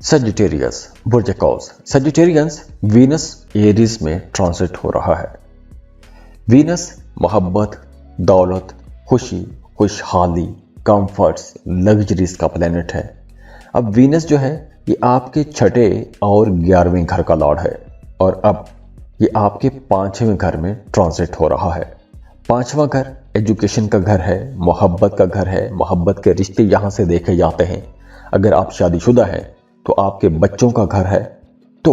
Sagittarius बुर्ज कौस। Sagittarians Venus Aries में transit हो रहा है। वीनस मोहब्बत, दौलत, खुशी, खुशहाली, कंफर्ट्स, लग्जरीज का प्लेनेट है। अब वीनस जो है ये आपके छठे और 11वें घर का लॉर्ड है और अब ये आपके 5वें घर में ट्रांसिट हो रहा है। 5वां घर एजुकेशन का घर है, मोहब्बत का घर है। मोहब्बत के रिश्ते यहाँ से देखे जाते हैं। अगर आप शादीशुदा हैं तो आपके बच्चों का घर है। तो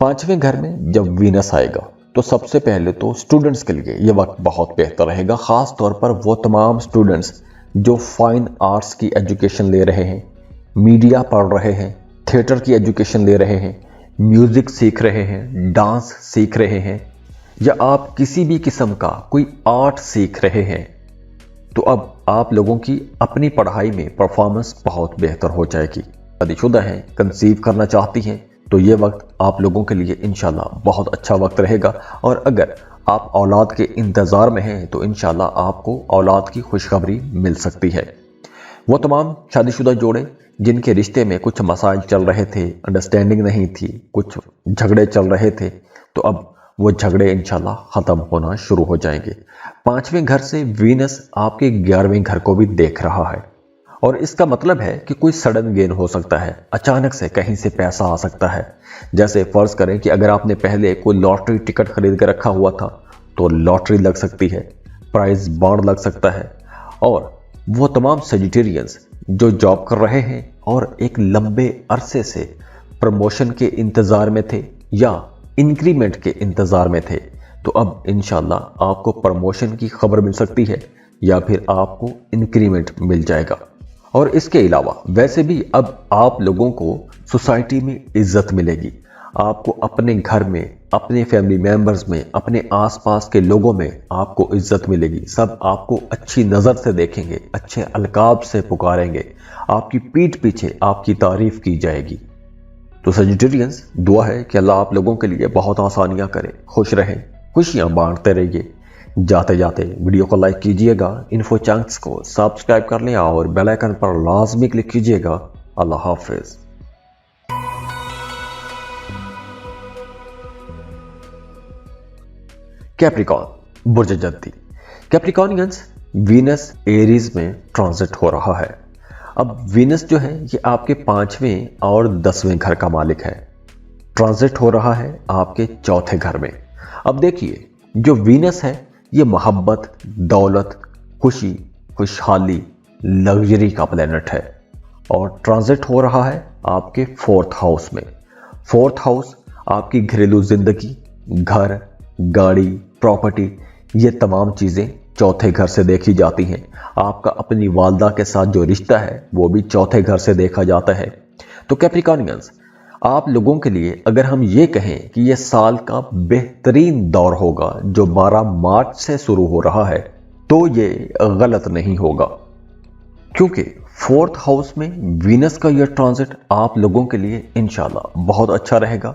5वें घर में जब वीनस आएगा तो सबसे पहले तो स्टूडेंट्स के लिए ये वक्त बहुत बेहतर रहेगा, ख़ास तौर पर वो तमाम स्टूडेंट्स जो फाइन आर्ट्स की एजुकेशन ले रहे हैं, मीडिया पढ़ रहे हैं, थिएटर की एजुकेशन ले रहे हैं, म्यूज़िक सीख रहे हैं, डांस सीख रहे हैं या आप किसी भी किस्म का कोई आर्ट सीख रहे हैं। तो अब आप लोगों की अपनी पढ़ाई में परफॉर्मेंस बहुत बेहतर हो जाएगी। शादीशुदा हैं, कंसीव करना चाहती हैं तो ये वक्त आप लोगों के लिए इंशाल्लाह बहुत अच्छा वक्त रहेगा। और अगर आप औलाद के इंतज़ार में हैं तो इंशाल्लाह आपको औलाद की खुशखबरी मिल सकती है। वो तमाम शादीशुदा जोड़े जिनके रिश्ते में कुछ मसाइल चल रहे थे, अंडरस्टैंडिंग नहीं थी, कुछ झगड़े चल रहे थे, तो अब वो झगड़े इंशाल्लाह ख़त्म होना शुरू हो जाएंगे। 5वें घर से वीनस आपके 11वें घर को भी देख रहा है और इसका मतलब है कि कोई सडन गेन हो सकता है, अचानक से कहीं से पैसा आ सकता है। जैसे फ़र्ज़ करें कि अगर आपने पहले कोई लॉटरी टिकट खरीद कर रखा हुआ था तो लॉटरी लग सकती है, प्राइज बॉन्ड लग सकता है। और वो तमाम सजिटेरियंस जो जॉब कर रहे हैं और एक लंबे अरसे से प्रमोशन के इंतज़ार में थे या इंक्रीमेंट के इंतज़ार में थे, तो अब इंशाल्लाह आपको प्रमोशन की खबर मिल सकती है या फिर आपको इंक्रीमेंट मिल जाएगा। और इसके अलावा वैसे भी अब आप लोगों को सोसाइटी में इज्जत मिलेगी। आपको अपने घर में, अपने फैमिली मेंबर्स में, अपने आसपास के लोगों में आपको इज्जत मिलेगी। सब आपको अच्छी नज़र से देखेंगे, अच्छे अलकाब से पुकारेंगे, आपकी पीठ पीछे आपकी तारीफ की जाएगी। तो सजिटेरियंस दुआ है कि अल्लाह आप लोगों के लिए बहुत आसानियां करे, खुश रहें, खुशियां बांटते रहिए। जाते जाते वीडियो को लाइक कीजिएगा, इन्फो चंक्स को सब्सक्राइब कर लें और बेल आइकन पर लाजमी क्लिक कीजिएगा। अल्लाह हाफिज। कैप्रिकॉर्न बुर्ज जद्दी। कैप्रिकॉर्नियंस वीनस एरीज में ट्रांजिट हो रहा है। अब वीनस जो है ये आपके 5वें और 10वें घर का मालिक है। ट्रांजिट हो रहा है आपके 4थे घर में। अब देखिए, जो वीनस है ये मोहब्बत, दौलत, खुशी, खुशहाली, लग्जरी का प्लेनेट है और ट्रांजिट हो रहा है आपके 4th हाउस में। 4th हाउस आपकी घरेलू जिंदगी, घर, गाड़ी, प्रॉपर्टी, ये तमाम चीज़ें 4थे घर से देखी जाती हैं। आपका अपनी वालदा के साथ जो रिश्ता है वो भी 4थे घर से देखा जाता है। तो कैप्रिकॉर्नियंस, आप लोगों के लिए अगर हम ये कहें कि ये साल का बेहतरीन दौर होगा जो 12 मार्च से शुरू हो रहा है, तो ये गलत नहीं होगा, क्योंकि 4th हाउस में वीनस का यह ट्रांजिट आप लोगों के लिए इंशाल्लाह बहुत अच्छा रहेगा।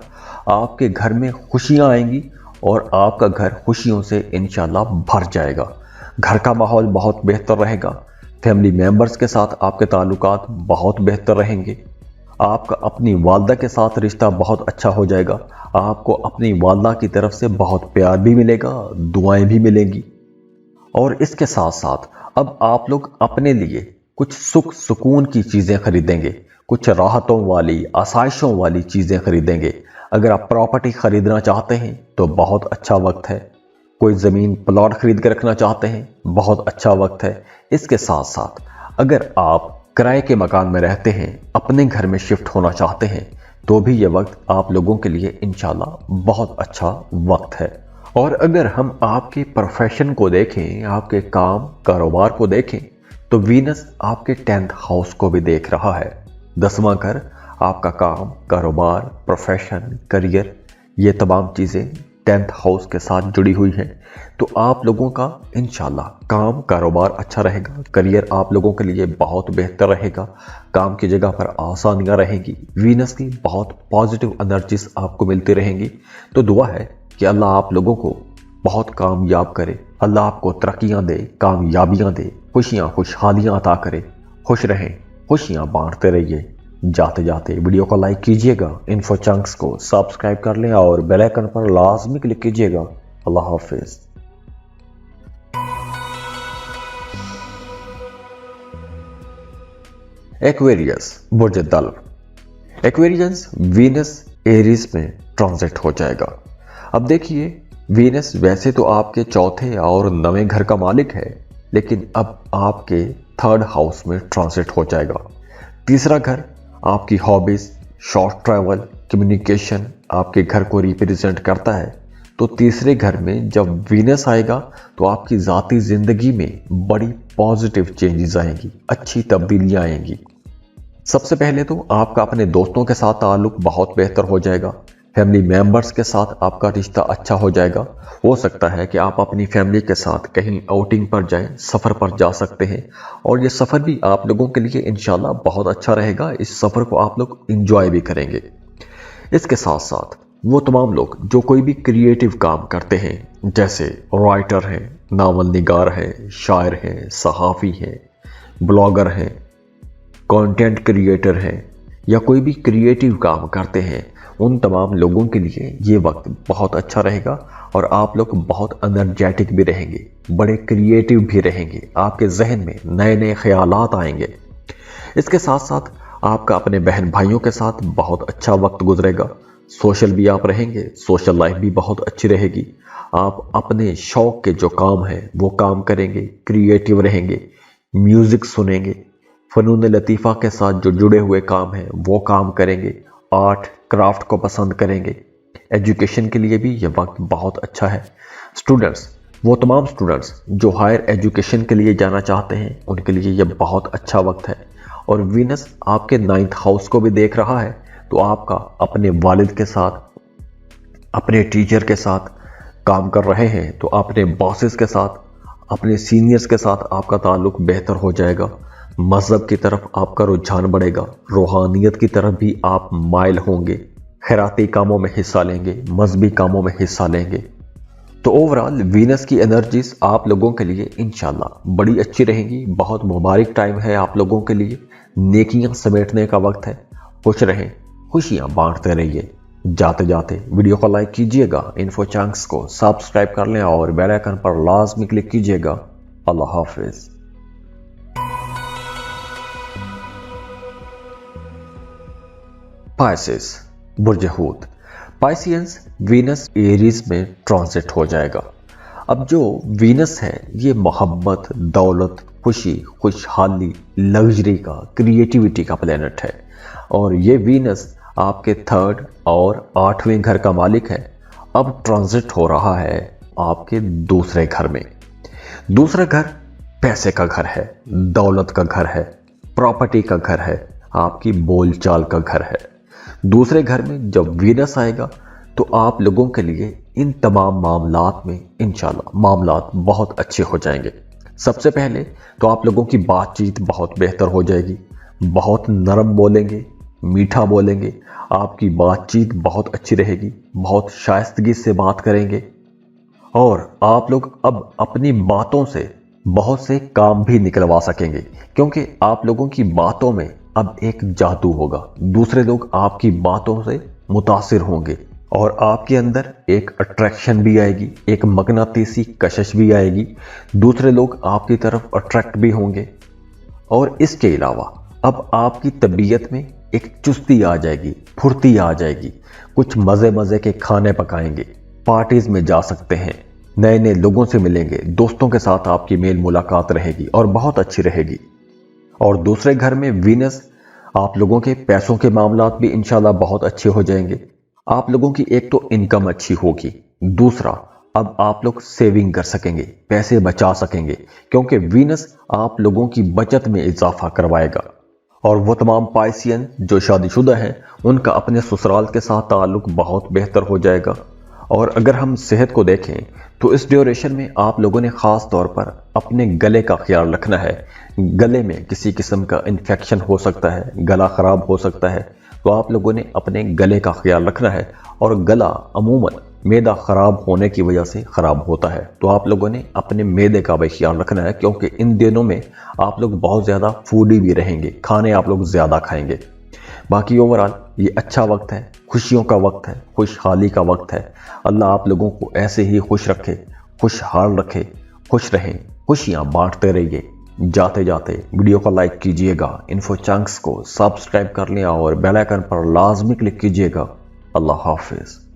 आपके घर में खुशियां आएंगी और आपका घर खुशियों से इंशाल्लाह भर जाएगा। घर का माहौल बहुत बेहतर रहेगा। फैमिली मेंबर्स के साथ आपके ताल्लुकात बहुत बेहतर रहेंगे। आपका अपनी वालदा के साथ रिश्ता बहुत अच्छा हो जाएगा। आपको अपनी वालदा की तरफ से बहुत प्यार भी मिलेगा, दुआएं भी मिलेंगी। और इसके साथ साथ अब आप लोग अपने लिए कुछ सुख सुकून की चीज़ें खरीदेंगे, कुछ राहतों वाली, आसाइशों वाली चीज़ें खरीदेंगे। अगर आप प्रॉपर्टी खरीदना चाहते हैं तो बहुत अच्छा वक्त है। कोई ज़मीन प्लॉट खरीद कर रखना चाहते हैं, बहुत अच्छा वक्त है। इसके साथ साथ अगर आप किराए के मकान में रहते हैं, अपने घर में शिफ्ट होना चाहते हैं, तो भी ये वक्त आप लोगों के लिए इंशाल्लाह बहुत अच्छा वक्त है। और अगर हम आपके प्रोफेशन को देखें, आपके काम कारोबार को देखें, तो वीनस आपके 10th हाउस को भी देख रहा है। 10वां घर आपका काम, कारोबार, प्रोफेशन, करियर, ये तमाम चीज़ें 10th हाउस के साथ जुड़ी हुई हैं। तो आप लोगों का इंशाल्लाह काम कारोबार अच्छा रहेगा, करियर आप लोगों के लिए बहुत बेहतर रहेगा, काम की जगह पर आसानियां रहेंगी, वीनस की बहुत पॉजिटिव एनर्जीज आपको मिलती रहेंगी। तो दुआ है कि अल्लाह आप लोगों को बहुत कामयाब करे, अल्लाह आपको तरक्कियां दे, कामयाबियां दे, खुशियां खुशहालियां अता करे। खुश रहें, खुशियां बांटते रहिए। जाते जाते वीडियो को लाइक कीजिएगा, इन्फो चंक्स को सब्सक्राइब कर लें और बेल आइकन पर लाजमी क्लिक कीजिएगा। अल्लाह हाफिज। एक्वेरियस बुर्ज दल्व। एक्वेरियस वीनस एरीज में ट्रांजिट हो जाएगा। अब देखिए, वीनस वैसे तो आपके चौथे और नवें घर का मालिक है, लेकिन अब आपके थर्ड हाउस में ट्रांजिट हो जाएगा। तीसरा घर आपकी हॉबीज, शॉर्ट ट्रैवल, कम्युनिकेशन आपके घर को रिप्रेजेंट करता है। तो तीसरे घर में जब वीनस आएगा तो आपकी ज़ाती ज़िंदगी में बड़ी पॉजिटिव चेंजेस आएंगी, अच्छी तब्दीलियां आएंगी। सबसे पहले तो आपका अपने दोस्तों के साथ ताल्लुक बहुत बेहतर हो जाएगा। फैमिली मेंबर्स के साथ आपका रिश्ता अच्छा हो जाएगा। हो सकता है कि आप अपनी फैमिली के साथ कहीं आउटिंग पर जाएं, सफ़र पर जा सकते हैं, और ये सफ़र भी आप लोगों के लिए इंशाल्लाह बहुत अच्छा रहेगा। इस सफ़र को आप लोग इंजॉय भी करेंगे। इसके साथ साथ वो तमाम लोग जो कोई भी क्रिएटिव काम करते हैं, जैसे राइटर हैं, नावल निगार हैं, शायर हैं, सहाफ़ी हैं, ब्लॉगर हैं, कंटेंट क्रिएटर हैं, या कोई भी क्रिएटिव काम करते हैं, उन तमाम लोगों के लिए ये वक्त बहुत अच्छा रहेगा और आप लोग बहुत एनर्जेटिक भी रहेंगे, बड़े क्रिएटिव भी रहेंगे। आपके जहन में नए नए ख्यालात आएंगे। इसके साथ साथ आपका अपने बहन भाइयों के साथ बहुत अच्छा वक्त गुजरेगा। सोशल भी आप रहेंगे, सोशल लाइफ भी बहुत अच्छी रहेगी। आप अपने शौक के जो काम हैं वो काम करेंगे, क्रिएटिव रहेंगे, म्यूज़िक सुनेंगे, फ़नून लतीफ़ा के साथ जो जुड़े हुए काम हैं वो काम करेंगे, आर्ट क्राफ्ट को पसंद करेंगे। एजुकेशन के लिए भी ये वक्त बहुत अच्छा है। स्टूडेंट्स, वो तमाम स्टूडेंट्स जो हायर एजुकेशन के लिए जाना चाहते हैं, उनके लिए ये बहुत अच्छा वक्त है। और वीनस आपके 9th हाउस को भी देख रहा है, तो आपका अपने वालिद के साथ, अपने टीचर के साथ काम कर रहे हैं तो अपने बॉसेस के साथ, अपने सीनियर्स के साथ आपका ताल्लुक बेहतर हो जाएगा। मज़हब की तरफ आपका रुझान बढ़ेगा, रूहानियत की तरफ भी आप माइल होंगे, खैराती कामों में हिस्सा लेंगे, मजहबी कामों में हिस्सा लेंगे। तो ओवरऑल वीनस की एनर्जीज आप लोगों के लिए इंशाल्लाह बड़ी अच्छी रहेंगी। बहुत मुबारक टाइम है आप लोगों के लिए, नेकियां समेटने का वक्त है। खुश रहें, खुशियां बांटते रहिए। जाते जाते वीडियो को लाइक कीजिएगा, इन्फो चंक्स को सब्सक्राइब कर लें और बेल आइकन पर लाजमी क्लिक कीजिएगा। अल्लाह हाफिज। पाइसेस बुर्ज हूत। पाइसियंस वीनस एरीज में ट्रांजिट हो जाएगा। अब जो वीनस है ये मोहब्बत, दौलत, खुशी, खुशहाली, लग्जरी का, क्रिएटिविटी का प्लेनेट है। और ये वीनस आपके 3rd और 8वें घर का मालिक है। अब ट्रांजिट हो रहा है आपके दूसरे घर में। दूसरा घर पैसे का घर है, दौलत का घर है, प्रॉपर्टी का घर है, आपकी बोलचाल का घर है। दूसरे घर में जब वीनस आएगा तो आप लोगों के लिए इन तमाम मामलात में इंशाल्लाह मामलात बहुत अच्छे हो जाएंगे। सबसे पहले तो आप लोगों की बातचीत बहुत बेहतर हो जाएगी। बहुत नरम बोलेंगे, मीठा बोलेंगे, आपकी बातचीत बहुत अच्छी रहेगी, बहुत शाइस्तगी से बात करेंगे। और आप लोग अब अपनी बातों से बहुत से काम भी निकलवा सकेंगे, क्योंकि आप लोगों की बातों में अब एक जादू होगा। दूसरे लोग आपकी बातों से मुतासिर होंगे और आपके अंदर एक अट्रैक्शन भी आएगी, एक मगनातीसी कशिश भी आएगी। दूसरे लोग आपकी तरफ अट्रैक्ट भी होंगे। और इसके अलावा अब आपकी तबीयत में एक चुस्ती आ जाएगी, फुर्ती आ जाएगी। कुछ मज़े मज़े के खाने पकाएंगे, पार्टीज में जा सकते हैं, नए नए लोगों से मिलेंगे, दोस्तों के साथ आपकी मेल मुलाकात रहेगी और बहुत अच्छी रहेगी। और दूसरे घर में वीनस आप लोगों के पैसों के मामलात भी इंशाल्लाह बहुत अच्छे हो जाएंगे। आप लोगों की एक तो इनकम अच्छी होगी, दूसरा अब आप लोग सेविंग कर सकेंगे, पैसे बचा सकेंगे, क्योंकि वीनस आप लोगों की बचत में इजाफा करवाएगा। और वो तमाम पाइसियन जो शादीशुदा हैं उनका अपने ससुराल के साथ ताल्लुक बहुत बेहतर हो जाएगा। और अगर हम सेहत को देखें तो इस ड्यूरेशन में आप लोगों ने ख़ास तौर पर अपने गले का ख्याल रखना है। गले में किसी किस्म का इन्फेक्शन हो सकता है, गला ख़राब हो सकता है, तो आप लोगों ने अपने गले का ख्याल रखना है। और गला अमूमन मैदा ख़राब होने की वजह से ख़राब होता है, तो आप लोगों ने अपने मैदे का भी ख्याल रखना है, क्योंकि इन दिनों में आप लोग बहुत ज़्यादा फूडी भी रहेंगे, खाने आप लोग ज़्यादा खाएंगे। باقی اوورآل یہ اچھا وقت ہے، خوشیوں کا وقت ہے، خوشحالی کا وقت ہے۔ اللہ آپ لوگوں کو ایسے ہی خوش رکھے، خوشحال رکھے، خوش رہیں، خوشیاں بانٹتے رہیے۔ جاتے جاتے ویڈیو کو لائک کیجئے گا، انفو چنکس کو سبسکرائب کر لیں اور بیل آئیکن پر لازمی کلک کیجئے گا۔ اللہ حافظ۔